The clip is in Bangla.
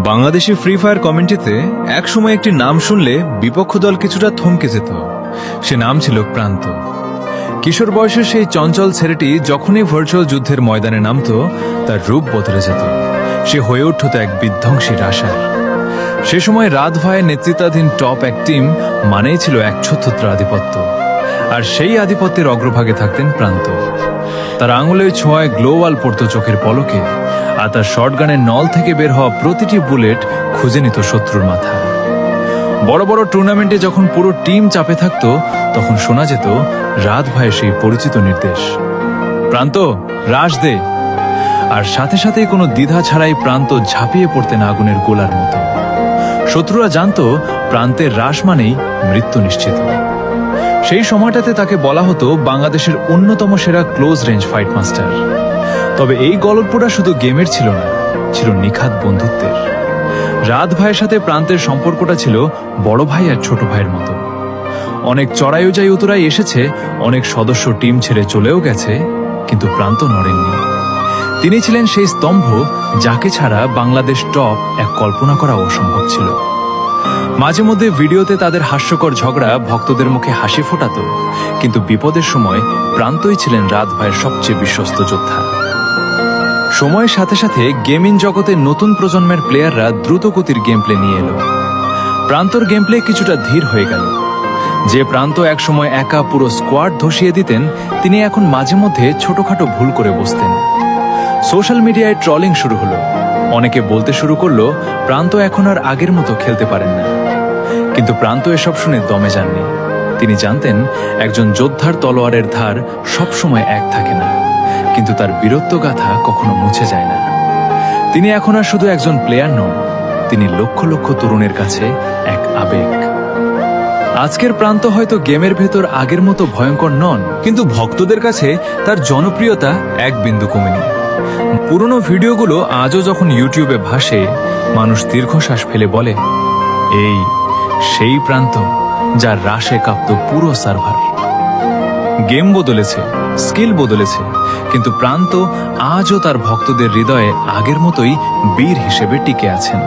বাংলাদেশি ফ্রি ফায়ার কমিউনিটিতে একসময় একটি নাম শুনলে বিপক্ষ দল কিছুটা থমকে যেত। সে নাম ছিল প্রান্ত। কিশোর বয়সের সেই চঞ্চল ছেলেটি যখনই ভার্চুয়াল যুদ্ধের ময়দানে নামত, তার রূপ বদলে যেত। সে হয়ে উঠত এক বিধ্বংসী রাশার। সে সময় রাত ভাইয়ের নেতৃত্বাধীন টপ এক টিম মানেই ছিল একছত্র আধিপত্য, আর সেই আধিপত্যের অগ্রভাগে থাকতেন প্রান্ত। তার আঙুলের ছোঁয়ায় গ্লোওয়াল পড়ত চোখের পলকে, আর তার শটগানের নল থেকে বের হওয়া প্রতিটি বুলেট খুঁজে নিত শত্রুর মাথা। বড় বড় টুর্নামেন্টে যখন পুরো টিম চাপে থাকত, তখন শোনা যেত রাত ভাইয়ের সেই পরিচিত নির্দেশ, প্রান্ত রাশ দে। আর সাথে সাথে কোনো দ্বিধা ছাড়াই প্রান্ত ঝাঁপিয়ে পড়তেন আগুনের গোলার মতো। শত্রুরা জানত প্রান্তের রাশ মানেই মৃত্যু নিশ্চিত। সেই সময়টাতে তাকে বলা হতো বাংলাদেশের অন্যতম সেরা ক্লোজ রেঞ্জ ফাইট মাস্টার। তবে এই গল্পটা শুধু গেমের ছিল না, ছিল নিখাত বন্ধুত্বের। রাত ভাইয়ের সাথে প্রান্তের সম্পর্কটা ছিল বড় ভাই আর ছোট ভাইয়ের মতো। অনেক চড়াই উজাই উতরাই এসেছে, অনেক সদস্য টিম ছেড়ে চলেও গেছে, কিন্তু প্রান্ত নড়েননি। তিনি ছিলেন সেই স্তম্ভ যাকে ছাড়া বাংলাদেশ টপ এক কল্পনা করা অসম্ভব ছিল। মাঝে মধ্যে ভিডিওতে তাদের হাস্যকর ঝগড়া ভক্তদের মুখে হাসি ফোটাতো, কিন্তু বিপদের সময় প্রান্তই ছিলেন রাত ভাইয়ের সবচেয়ে বিশ্বস্ত যোদ্ধা। সময়ের সাথে সাথে গেমিং জগতে নতুন প্রজন্মের প্লেয়াররা দ্রুত গতির গেম প্লে নিয়ে এলো। প্রান্তর গেম প্লে কিছুটা ধীর হয়ে গেল। যে প্রান্ত একসময় একা পুরো স্কোয়াড ধসিয়ে দিতেন, তিনি এখন মাঝে মধ্যে ছোটখাটো ভুল করে বসতেন। সোশ্যাল মিডিয়ায় ট্রলিং শুরু হলো। অনেকে বলতে শুরু করলো প্রান্ত এখন আর আগের মতো খেলতে পারেন না। কিন্তু প্রান্ত এসব শুনে দমে যাননি। তিনি জানতেন একজন যোদ্ধার তলোয়ারের ধার সবসময় এক থাকে না, কিন্তু তার বীরত্ব গাথা কখনো মুছে যায় না। তিনি এখন আর শুধু একজন প্লেয়ার নন, তিনি লক্ষ লক্ষ তরুণের কাছে এক আবেগ। আজকের প্রান্ত হয়তো গেমের ভেতর আগের মতো ভয়ঙ্কর নন, কিন্তু ভক্তদের কাছে তার জনপ্রিয়তা এক বিন্দু কমেনি। পুরনো ভিডিওগুলো আজও যখন ইউটিউবে ভাসে, মানুষ দীর্ঘশ্বাস ফেলে বলে, এই সেই প্রান্ত যার রাশে কাঁপত পুরো সার্ভার। গেম বদলেছে, স্কিল বদলেছে, কিন্তু প্রান্ত আজও তার ভক্তদের হৃদয়ে আগের মতোই বীর হিসেবে টিকে আছেন।